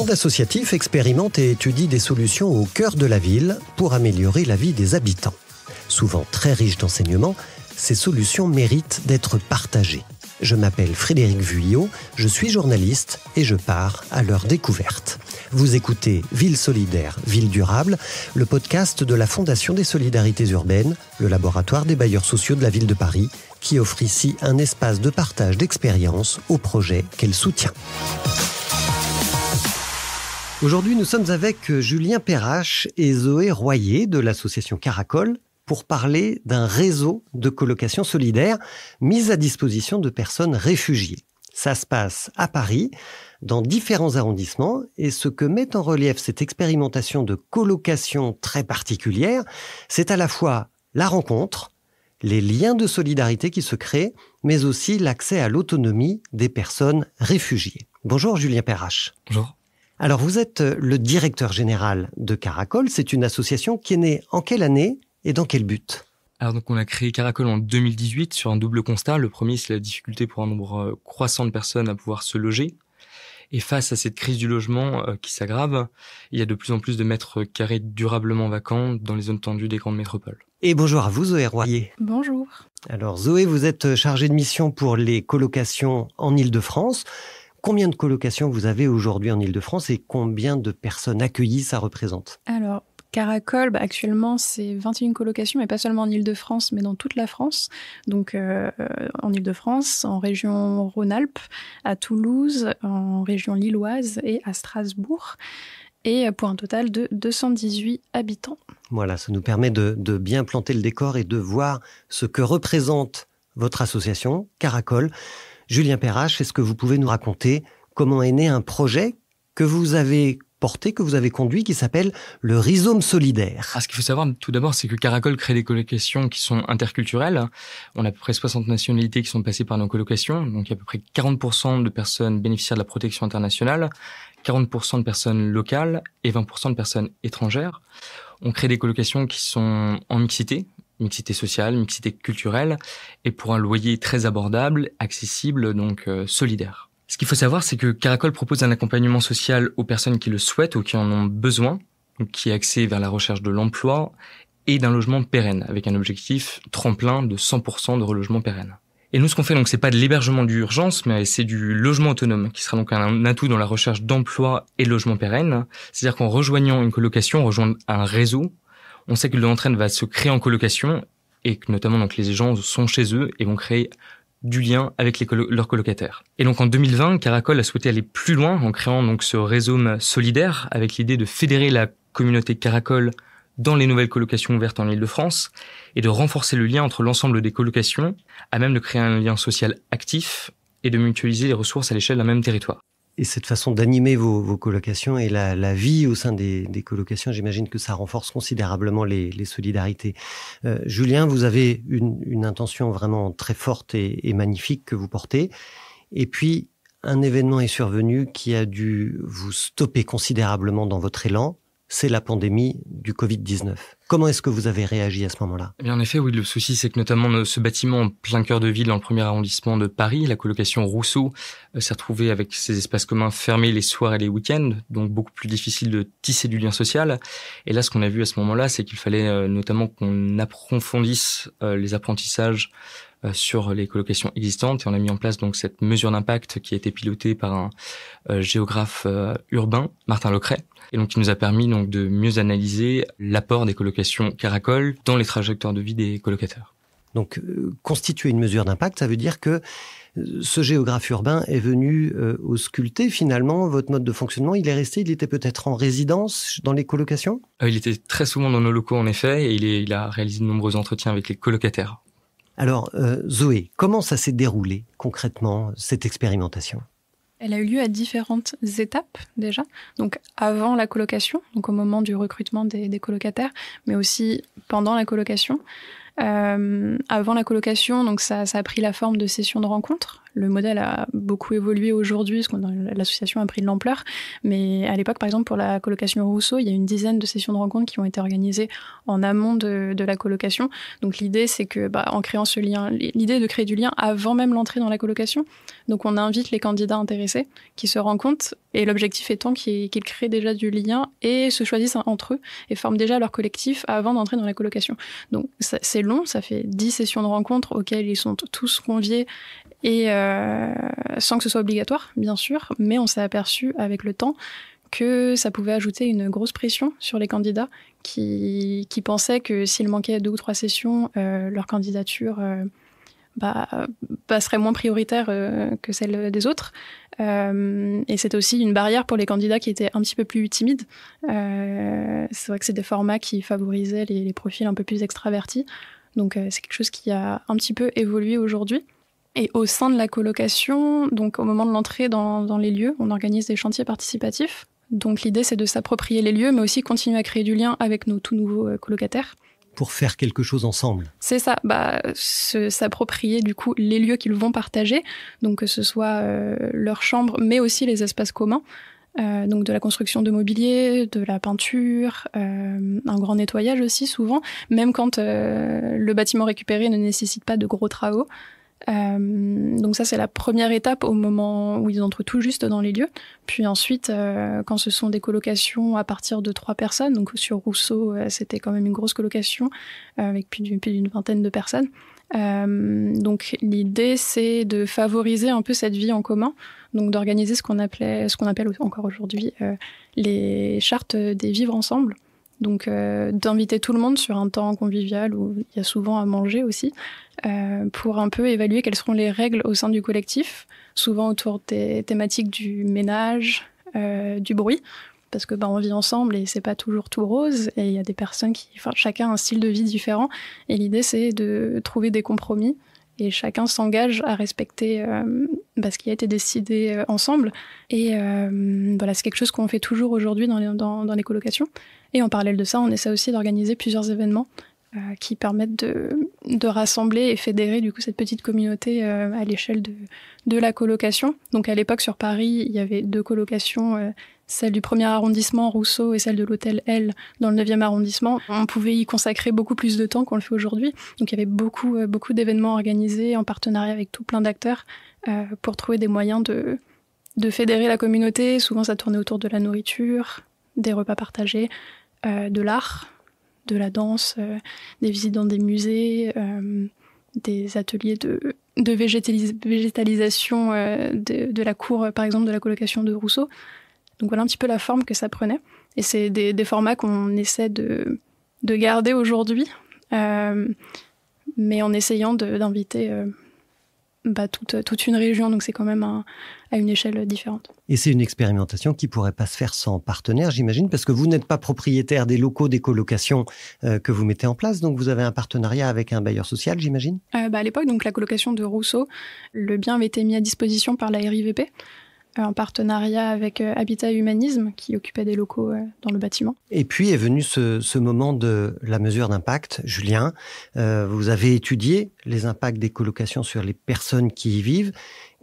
monde associatif expérimente et étudie des solutions au cœur de la ville pour améliorer la vie des habitants. Souvent très riches d'enseignements, ces solutions méritent d'être partagées. Je m'appelle Frédéric Vuillot, je suis journaliste et je pars à leur découverte. Vous écoutez Ville solidaire, Ville durable, le podcast de la Fondation des solidarités urbaines, le laboratoire des bailleurs sociaux de la ville de Paris, qui offre ici un espace de partage d'expériences aux projets qu'elle soutient. Aujourd'hui, nous sommes avec Julien Perrache et Zoé Royer de l'association Caracol pour parler d'un réseau de colocation solidaire mis à disposition de personnes réfugiées. Ça se passe à Paris, dans différents arrondissements, et ce que met en relief cette expérimentation de colocation très particulière, c'est à la fois la rencontre, les liens de solidarité qui se créent, mais aussi l'accès à l'autonomie des personnes réfugiées. Bonjour Julien Perrache. Bonjour. Alors vous êtes le directeur général de Caracol, c'est une association qui est née en quelle année et dans quel but ? Alors donc on a créé Caracol en 2018 sur un double constat. Le premier, c'est la difficulté pour un nombre croissant de personnes à pouvoir se loger. Et face à cette crise du logement qui s'aggrave, il y a de plus en plus de mètres carrés durablement vacants dans les zones tendues des grandes métropoles. Et bonjour à vous Zoé Royer. Bonjour. Alors Zoé, vous êtes chargée de mission pour les colocations en Île-de-France. Combien de colocations vous avez aujourd'hui en Île-de-France et combien de personnes accueillies ça représente ? Alors, Caracol, actuellement, c'est 21 colocations, mais pas seulement en Île-de-France, mais dans toute la France. Donc, en Île-de-France, en région Rhône-Alpes, à Toulouse, en région lilloise et à Strasbourg. Et pour un total de 218 habitants. Voilà, ça nous permet de bien planter le décor et de voir ce que représente votre association, Caracol. Julien Perrache, est-ce que vous pouvez nous raconter comment est né un projet que vous avez porté, que vous avez conduit, qui s'appelle le Rhizome solidaire ? Ce qu'il faut savoir tout d'abord, c'est que Caracol crée des colocations qui sont interculturelles. On a à peu près 60 nationalités qui sont passées par nos colocations. Donc il y a à peu près 40% de personnes bénéficiaires de la protection internationale, 40% de personnes locales et 20% de personnes étrangères. On crée des colocations qui sont en mixité sociale, mixité culturelle, et pour un loyer très abordable, accessible, donc solidaire. Ce qu'il faut savoir, c'est que Caracol propose un accompagnement social aux personnes qui le souhaitent ou qui en ont besoin, donc qui est axé vers la recherche de l'emploi et d'un logement pérenne, avec un objectif tremplin de 100% de relogement pérenne. Et nous, ce qu'on fait, donc, c'est pas de l'hébergement d'urgence, mais c'est du logement autonome, qui sera donc un atout dans la recherche d'emploi et de logement pérenne. C'est-à-dire qu'en rejoignant une colocation, on rejoint un réseau. On sait que l'entraîne va se créer en colocation et que notamment donc les gens sont chez eux et vont créer du lien avec leurs colocataires. Et donc en 2020, Caracol a souhaité aller plus loin en créant donc ce réseau solidaire avec l'idée de fédérer la communauté Caracol dans les nouvelles colocations ouvertes en Île-de-France et de renforcer le lien entre l'ensemble des colocations, à même de créer un lien social actif et de mutualiser les ressources à l'échelle d'un même territoire. Et cette façon d'animer vos colocations et la vie au sein des colocations, j'imagine que ça renforce considérablement les solidarités. Julien, vous avez une intention vraiment très forte et magnifique que vous portez. Et puis, un événement est survenu qui a dû vous stopper considérablement dans votre élan. C'est la pandémie du Covid-19. Comment est-ce que vous avez réagi à ce moment-là ? Eh bien, en effet, oui, le souci, c'est que notamment ce bâtiment en plein cœur de ville, dans le premier arrondissement de Paris, la colocation Rousseau, s'est retrouvée avec ses espaces communs fermés les soirs et les week-ends, donc beaucoup plus difficile de tisser du lien social. Et là, ce qu'on a vu à ce moment-là, c'est qu'il fallait notamment qu'on approfondisse les apprentissages sur les colocations existantes, et on a mis en place donc cette mesure d'impact qui a été pilotée par un géographe urbain, Martin Lecret, et donc qui nous a permis donc de mieux analyser l'apport des colocations Caracol dans les trajectoires de vie des colocataires. Donc constituer une mesure d'impact, ça veut dire que ce géographe urbain est venu ausculter finalement votre mode de fonctionnement. Il est resté, il était peut-être en résidence dans les colocations ? Il était très souvent dans nos locaux en effet, et il a réalisé de nombreux entretiens avec les colocataires. Alors, Zoé, comment ça s'est déroulé concrètement, cette expérimentation ? Elle a eu lieu à différentes étapes déjà. Donc avant la colocation, donc au moment du recrutement des colocataires, mais aussi pendant la colocation. Avant la colocation, donc ça a pris la forme de sessions de rencontres. Le modèle a beaucoup évolué aujourd'hui, parce que l'association a pris de l'ampleur. Mais à l'époque, par exemple, pour la colocation Rousseau, il y a une dizaine de sessions de rencontres qui ont été organisées en amont de la colocation. Donc l'idée, c'est que, en créant ce lien, l'idée est de créer du lien avant même l'entrée dans la colocation. Donc on invite les candidats intéressés qui se rencontrent, et l'objectif étant qu'ils créent déjà du lien et se choisissent entre eux et forment déjà leur collectif avant d'entrer dans la colocation. Donc c'est long, ça fait 10 sessions de rencontres auxquelles ils sont tous conviés, et sans que ce soit obligatoire, bien sûr, mais on s'est aperçu avec le temps que ça pouvait ajouter une grosse pression sur les candidats qui pensaient que s'il manquait 2 ou 3 sessions, leur candidature serait moins prioritaire que celle des autres. Et c'était aussi une barrière pour les candidats qui étaient un petit peu plus timides. C'est vrai que c'est des formats qui favorisaient les profils un peu plus extravertis. Donc c'est quelque chose qui a un petit peu évolué aujourd'hui. Et au sein de la colocation, donc au moment de l'entrée dans les lieux, on organise des chantiers participatifs. Donc l'idée, c'est de s'approprier les lieux, mais aussi continuer à créer du lien avec nos tout nouveaux colocataires. Pour faire quelque chose ensemble. C'est ça, s'approprier du coup les lieux qu'ils vont partager, donc que ce soit leur chambre, mais aussi les espaces communs, donc de la construction de mobilier, de la peinture, un grand nettoyage aussi souvent, même quand le bâtiment récupéré ne nécessite pas de gros travaux. Donc ça, c'est la première étape au moment où ils entrent tout juste dans les lieux. Puis ensuite, quand ce sont des colocations à partir de 3 personnes, donc sur Rousseau, c'était quand même une grosse colocation avec plus d'une vingtaine de personnes. Donc l'idée, c'est de favoriser un peu cette vie en commun, donc d'organiser ce qu'on appelle encore aujourd'hui les chartes des vivres ensemble. Donc d'inviter tout le monde sur un temps convivial où il y a souvent à manger aussi, pour un peu évaluer quelles seront les règles au sein du collectif, souvent autour des thématiques du ménage, du bruit, parce que on vit ensemble et c'est pas toujours tout rose, et il y a des personnes chacun a un style de vie différent, et l'idée c'est de trouver des compromis, et chacun s'engage à respecter ce qui a été décidé ensemble. Et c'est quelque chose qu'on fait toujours aujourd'hui dans les colocations. Et en parallèle de ça, on essaie aussi d'organiser plusieurs événements qui permettent de rassembler et fédérer du coup cette petite communauté à l'échelle de la colocation. Donc à l'époque sur Paris, il y avait 2 colocations, celle du 1er arrondissement, Rousseau, et celle de l'hôtel L dans le 9e arrondissement. On pouvait y consacrer beaucoup plus de temps qu'on le fait aujourd'hui. Donc il y avait beaucoup d'événements organisés en partenariat avec tout plein d'acteurs pour trouver des moyens de fédérer la communauté. Souvent ça tournait autour de la nourriture, des repas partagés, de l'art, de la danse, des visites dans des musées, des ateliers de végétalisation de la cour, par exemple, de la colocation de Rousseau. Donc voilà un petit peu la forme que ça prenait. Et c'est des formats qu'on essaie de garder aujourd'hui, mais en essayant d'inviter toute une région, donc c'est quand même à une échelle différente. Et c'est une expérimentation qui ne pourrait pas se faire sans partenaire, j'imagine, parce que vous n'êtes pas propriétaire des locaux des colocations que vous mettez en place, donc vous avez un partenariat avec un bailleur social, j'imagine ? À l'époque, donc la colocation de Rousseau, le bien avait été mis à disposition par la RIVP, en partenariat avec Habitat et Humanisme, qui occupait des locaux dans le bâtiment. Et puis est venu ce moment de la mesure d'impact. Julien, vous avez étudié les impacts des colocations sur les personnes qui y vivent.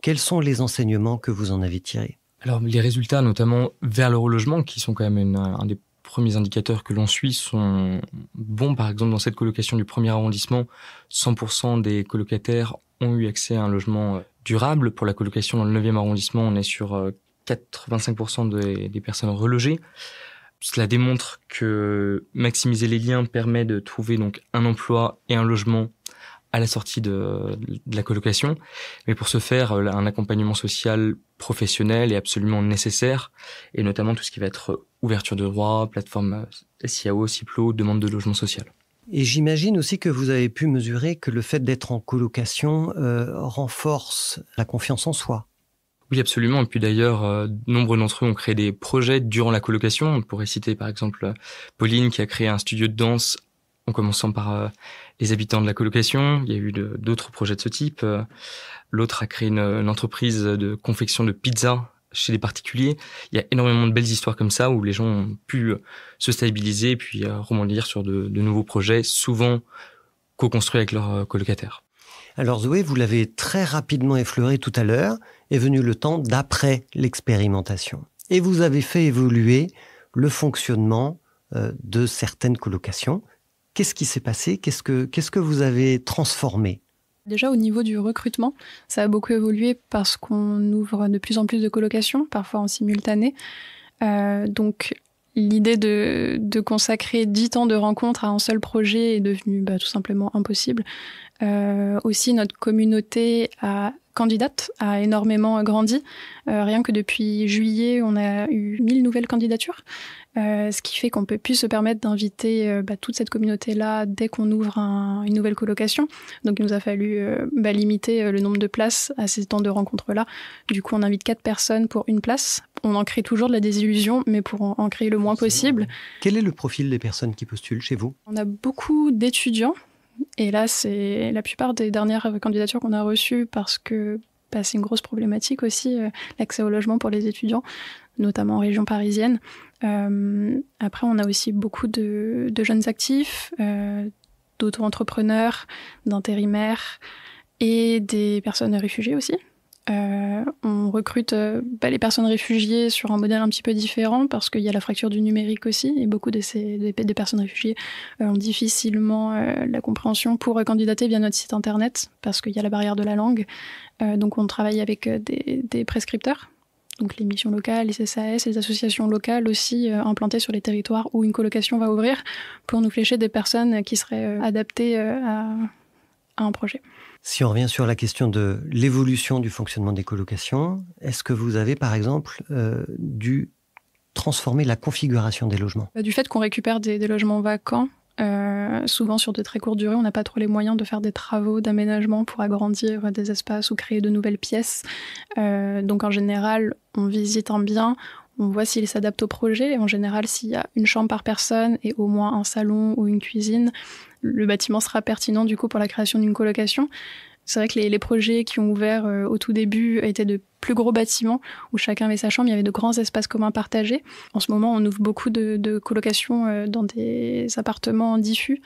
Quels sont les enseignements que vous en avez tirés ? Alors les résultats, notamment vers le relogement, qui sont quand même un des premiers indicateurs que l'on suit, sont bons. Par exemple, dans cette colocation du 1er arrondissement, 100% des colocataires ont eu accès à un logement durable. Pour la colocation dans le 9e arrondissement, on est sur 85% des personnes relogées. Cela démontre que maximiser les liens permet de trouver donc un emploi et un logement à la sortie de la colocation. Mais pour ce faire, un accompagnement social professionnel est absolument nécessaire, et notamment tout ce qui va être ouverture de droits, plateforme SIAO, CIPLO, demande de logement social. Et j'imagine aussi que vous avez pu mesurer que le fait d'être en colocation renforce la confiance en soi. Oui, absolument. Et puis d'ailleurs, nombre d'entre eux ont créé des projets durant la colocation. On pourrait citer par exemple Pauline qui a créé un studio de danse en commençant par les habitants de la colocation. Il y a eu d'autres projets de ce type. L'autre a créé une entreprise de confection de pizza chez des particuliers. Il y a énormément de belles histoires comme ça où les gens ont pu se stabiliser et puis rebondir sur de nouveaux projets, souvent co-construits avec leurs colocataires. Alors Zoé, vous l'avez très rapidement effleuré tout à l'heure, est venu le temps d'après l'expérimentation. Et vous avez fait évoluer le fonctionnement de certaines colocations. Qu'est-ce qui s'est passé ? Qu'est-ce que vous avez transformé ? Déjà, au niveau du recrutement, ça a beaucoup évolué parce qu'on ouvre de plus en plus de colocations, parfois en simultané. Donc, l'idée de consacrer 10 temps de rencontre à un seul projet est devenue tout simplement impossible. Aussi, notre communauté candidate a énormément grandi. Rien que depuis juillet, on a eu 1000 nouvelles candidatures. Ce qui fait qu'on peut plus se permettre d'inviter toute cette communauté-là dès qu'on ouvre une nouvelle colocation. Donc il nous a fallu limiter le nombre de places à ces temps de rencontre-là. Du coup, on invite 4 personnes pour une place. On en crée toujours de la désillusion, mais pour en créer le moins possible. Quel est le profil des personnes qui postulent chez vous ? On a beaucoup d'étudiants. Et là, c'est la plupart des dernières candidatures qu'on a reçues parce que c'est une grosse problématique aussi, l'accès au logement pour les étudiants, notamment en région parisienne. Après, on a aussi beaucoup de jeunes actifs, d'auto-entrepreneurs, d'intérimaires et des personnes réfugiées aussi. On recrute les personnes réfugiées sur un modèle un petit peu différent parce qu'il y a la fracture du numérique aussi et beaucoup des personnes réfugiées ont difficilement la compréhension pour candidater via notre site internet parce qu'il y a la barrière de la langue. Donc on travaille avec des prescripteurs, donc les missions locales, les SAS, les associations locales aussi implantées sur les territoires où une colocation va ouvrir pour nous flécher des personnes qui seraient adaptées à un projet. Si on revient sur la question de l'évolution du fonctionnement des colocations, est-ce que vous avez par exemple dû transformer la configuration des logements ? Du fait qu'on récupère des logements vacants, souvent sur de très courtes durées, on n'a pas trop les moyens de faire des travaux d'aménagement pour agrandir des espaces ou créer de nouvelles pièces. Donc en général, on visite un bien, on voit s'il s'adapte au projet. Et en général, s'il y a une chambre par personne et au moins un salon ou une cuisine, le bâtiment sera pertinent du coup pour la création d'une colocation. C'est vrai que les projets qui ont ouvert au tout début étaient de plus gros bâtiments où chacun avait sa chambre, il y avait de grands espaces communs partagés. En ce moment, on ouvre beaucoup de colocations dans des appartements diffus,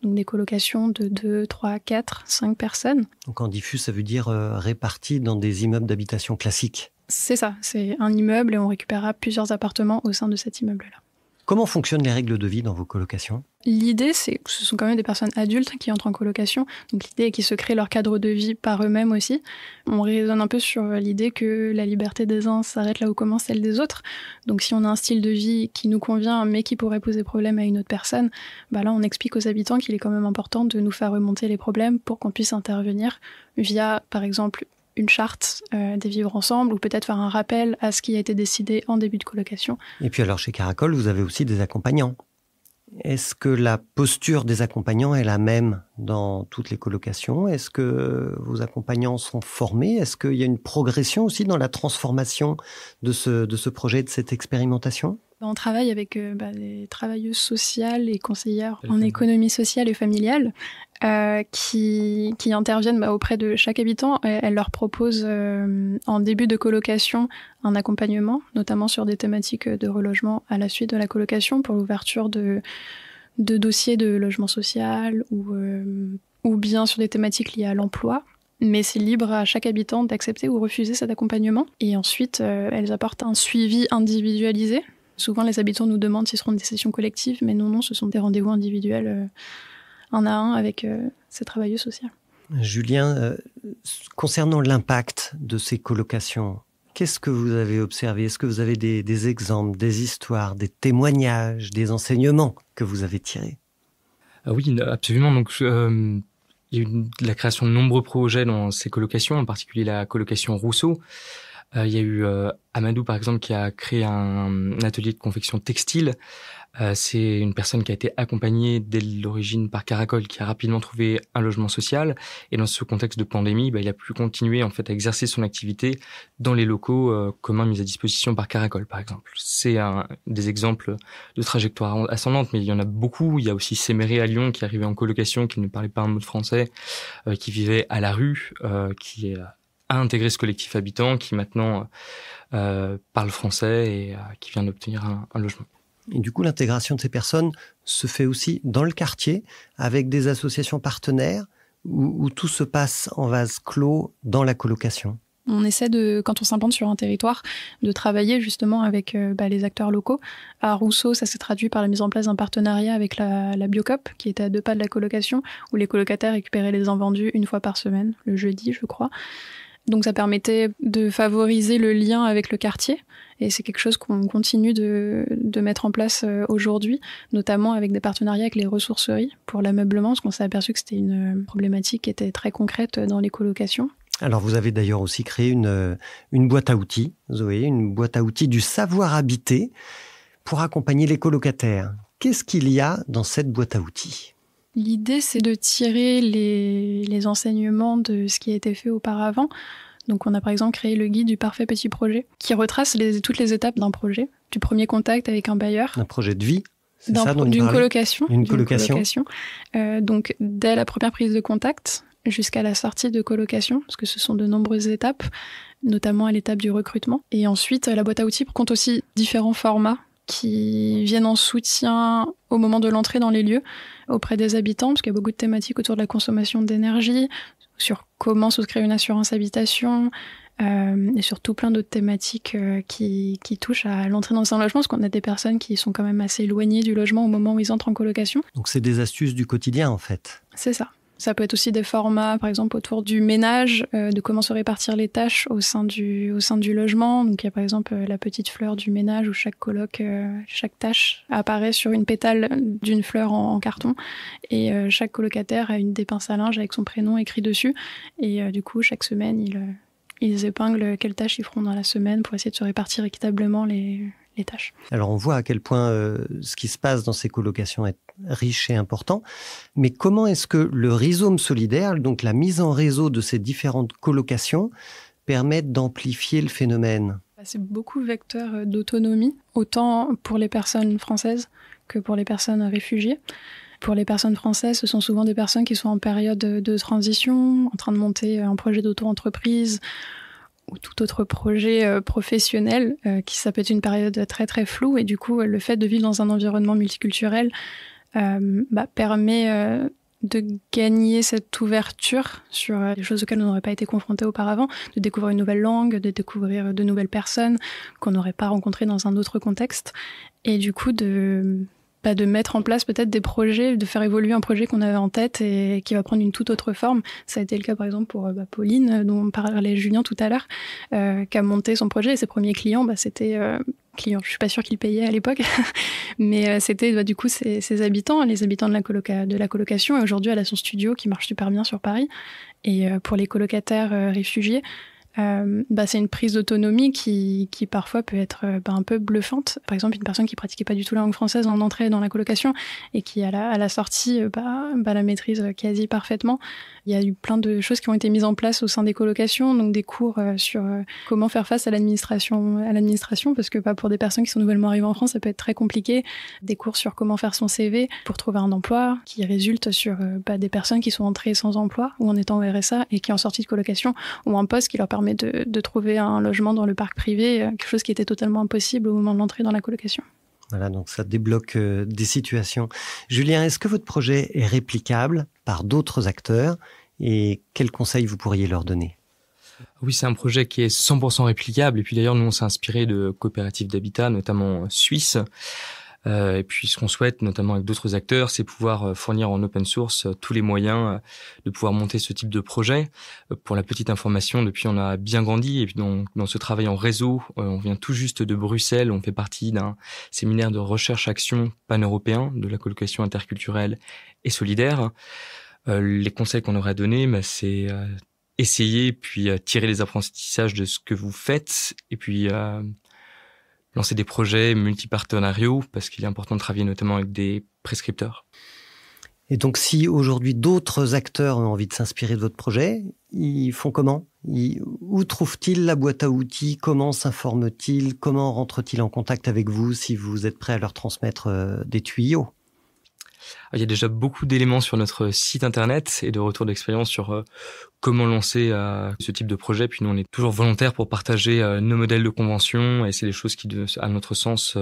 donc des colocations de 2, 3, 4, 5 personnes. Donc en diffus, ça veut dire répartis dans des immeubles d'habitation classiques ? C'est ça, c'est un immeuble et on récupérera plusieurs appartements au sein de cet immeuble-là. Comment fonctionnent les règles de vie dans vos colocations ? L'idée, c'est que ce sont quand même des personnes adultes qui entrent en colocation. Donc l'idée est qu'ils se créent leur cadre de vie par eux-mêmes aussi. On raisonne un peu sur l'idée que la liberté des uns s'arrête là où commence celle des autres. Donc si on a un style de vie qui nous convient mais qui pourrait poser problème à une autre personne, là on explique aux habitants qu'il est quand même important de nous faire remonter les problèmes pour qu'on puisse intervenir via, par exemple, une charte des vivre ensemble ou peut-être faire un rappel à ce qui a été décidé en début de colocation. Et puis alors chez Caracol, vous avez aussi des accompagnants. Est-ce que la posture des accompagnants est la même dans toutes les colocations ? Est-ce que vos accompagnants sont formés ? Est-ce qu'il y a une progression aussi dans la transformation de ce projet, de cette expérimentation ? On travaille avec des travailleuses sociales et conseillères en économie sociale et familiale qui interviennent auprès de chaque habitant. Elles leur proposent en début de colocation un accompagnement, notamment sur des thématiques de relogement à la suite de la colocation pour l'ouverture de dossiers de logement social ou bien sur des thématiques liées à l'emploi. Mais c'est libre à chaque habitant d'accepter ou refuser cet accompagnement. Et ensuite, elles apportent un suivi individualisé. Souvent, les habitants nous demandent si ce seront des sessions collectives, mais non, ce sont des rendez-vous individuels, un à un, avec ces travailleuses sociales. Julien, concernant l'impact de ces colocations, qu'est-ce que vous avez observé ? Est-ce que vous avez des exemples, des histoires, des témoignages, des enseignements que vous avez tirés ? Oui, absolument. Donc, il y a eu la création de nombreux projets dans ces colocations, en particulier la colocation Rousseau. Il y a eu Amadou, par exemple, qui a créé un atelier de confection textile. C'est une personne qui a été accompagnée dès l'origine par Caracol, qui a rapidement trouvé un logement social. Et dans ce contexte de pandémie, il a pu continuer en fait à exercer son activité dans les locaux communs mis à disposition par Caracol, par exemple. C'est des exemples de trajectoire ascendante, mais il y en a beaucoup. Il y a aussi Séméré à Lyon, qui arrivait en colocation, qui ne parlait pas un mot de français, qui vivait à la rue, qui a intégré ce collectif habitant, qui maintenant parle français et qui vient d'obtenir un logement. Et du coup, l'intégration de ces personnes se fait aussi dans le quartier, avec des associations partenaires. où tout se passe en vase clos dans la colocation? On essaie quand on s'implante sur un territoire, de travailler justement avec les acteurs locaux. À Rousseau, ça s'est traduit par la mise en place d'un partenariat avec la Biocoop, qui était à 2 pas de la colocation, où les colocataires récupéraient les invendus 1 fois par semaine, le jeudi, je crois. Donc ça permettait de favoriser le lien avec le quartier. Et c'est quelque chose qu'on continue de mettre en place aujourd'hui, notamment avec des partenariats avec les ressourceries pour l'ameublement, parce qu'on s'est aperçu que c'était une problématique qui était très concrète dans les colocations. Alors, vous avez d'ailleurs aussi créé une boîte à outils, Zoé, une boîte à outils du savoir habiter pour accompagner les colocataires. Qu'est-ce qu'il y a dans cette boîte à outils ? L'idée, c'est de tirer les enseignements de ce qui a été fait auparavant. Donc, on a par exemple créé le guide du parfait petit projet qui retrace toutes les étapes d'un projet, du premier contact avec un bailleur. Un projet de vie, c'est ça dont vous d'une parlez ? colocation. Une colocation. Donc, dès la première prise de contact jusqu'à la sortie de colocation, parce que ce sont de nombreuses étapes, notamment à l'étape du recrutement. Et ensuite, la boîte à outils compte aussi différents formats qui viennent en soutien au moment de l'entrée dans les lieux auprès des habitants, parce qu'il y a beaucoup de thématiques autour de la consommation d'énergie, sur comment souscrire une assurance habitation, et surtout plein d'autres thématiques qui touchent à l'entrée dans un logement, parce qu'on a des personnes qui sont quand même assez éloignées du logement au moment où ils entrent en colocation. Donc c'est des astuces du quotidien en fait. C'est ça. Ça peut être aussi des formats, par exemple, autour du ménage, de comment se répartir les tâches au sein du logement. Donc, il y a par exemple la petite fleur du ménage où chaque coloc, chaque tâche apparaît sur une pétale d'une fleur en carton. Et chaque colocataire a une pinces à linge avec son prénom écrit dessus. Et du coup, chaque semaine, ils épinglent quelles tâches ils feront dans la semaine pour essayer de se répartir équitablement les tâches. Alors on voit à quel point ce qui se passe dans ces colocations est riche et important, mais comment est-ce que le rhizome solidaire, donc la mise en réseau de ces différentes colocations, permet d'amplifier le phénomène ? C'est beaucoup vecteur d'autonomie, autant pour les personnes françaises que pour les personnes réfugiées. Pour les personnes françaises, ce sont souvent des personnes qui sont en période de transition, en train de monter un projet d'auto-entreprise, ou tout autre projet professionnel, ça peut être une période très très floue, et du coup le fait de vivre dans un environnement multiculturel permet de gagner cette ouverture sur des choses auxquelles on n'aurait pas été confronté auparavant, de découvrir une nouvelle langue, de découvrir de nouvelles personnes qu'on n'aurait pas rencontrées dans un autre contexte, et du coup de mettre en place peut-être des projets, de faire évoluer un projet qu'on avait en tête et qui va prendre une toute autre forme. Ça a été le cas par exemple pour Pauline, dont parlait Julien tout à l'heure, qui a monté son projet, et ses premiers clients, c'était... clients, je suis pas sûre qu'ils payaient à l'époque, mais c'était du coup ses habitants, les habitants de la colocation, et aujourd'hui elle a son studio qui marche super bien sur Paris. Et pour les colocataires réfugiés, c'est une prise d'autonomie qui parfois peut être un peu bluffante. Par exemple, une personne qui pratiquait pas du tout la langue française en entrée dans la colocation et qui à la sortie la maîtrise quasi parfaitement. Il y a eu plein de choses qui ont été mises en place au sein des colocations, donc des cours sur comment faire face à l'administration, parce que pour des personnes qui sont nouvellement arrivées en France, ça peut être très compliqué. Des cours sur comment faire son CV pour trouver un emploi, qui résultent sur des personnes qui sont entrées sans emploi ou en étant au RSA et qui en sortie de colocation ou un poste qui leur permet de trouver un logement dans le parc privé, quelque chose qui était totalement impossible au moment de l'entrée dans la colocation. Voilà, donc ça débloque des situations. Julien, est-ce que votre projet est réplicable par d'autres acteurs et quels conseils vous pourriez leur donner ? Oui, c'est un projet qui est 100% réplicable. Et puis d'ailleurs, nous, on s'est inspiré de coopératives d'habitat, notamment suisses. Et puis ce qu'on souhaite, notamment avec d'autres acteurs, c'est pouvoir fournir en open source tous les moyens de pouvoir monter ce type de projet. Pour la petite information, depuis on a bien grandi, et puis dans ce travail en réseau, on vient tout juste de Bruxelles, on fait partie d'un séminaire de recherche-action pan-européen de la colocation interculturelle et solidaire. Les conseils qu'on aurait donnés, c'est essayer, puis tirer les apprentissages de ce que vous faites, et puis lancer des projets multipartenariaux, parce qu'il est important de travailler notamment avec des prescripteurs. Et donc, si aujourd'hui d'autres acteurs ont envie de s'inspirer de votre projet, ils font comment ? Où trouvent-ils la boîte à outils ? Comment s'informent-ils ? Comment rentrent-ils en contact avec vous si vous êtes prêt à leur transmettre des tuyaux ? Il y a déjà beaucoup d'éléments sur notre site internet et de retours d'expérience sur comment lancer ce type de projet. Puis nous, on est toujours volontaires pour partager nos modèles de convention, et c'est des choses qui, à notre sens,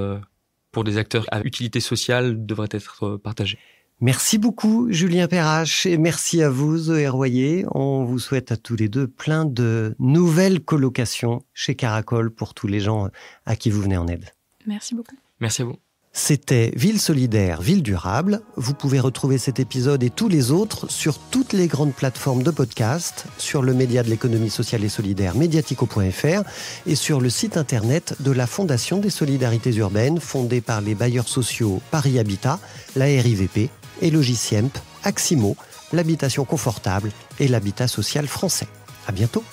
pour des acteurs à utilité sociale, devraient être partagées. Merci beaucoup, Julien Perrache, et merci à vous, Zoé Royer. On vous souhaite à tous les deux plein de nouvelles colocations chez Caracol pour tous les gens à qui vous venez en aide. Merci beaucoup. Merci à vous. C'était Ville solidaire, ville durable. Vous pouvez retrouver cet épisode et tous les autres sur toutes les grandes plateformes de podcast, sur le média de l'économie sociale et solidaire mediatico.fr et sur le site internet de la Fondation des solidarités urbaines, fondée par les bailleurs sociaux Paris Habitat, la RIVP, Logiciemp, Aximo, l'habitation confortable et l'habitat social français. À bientôt.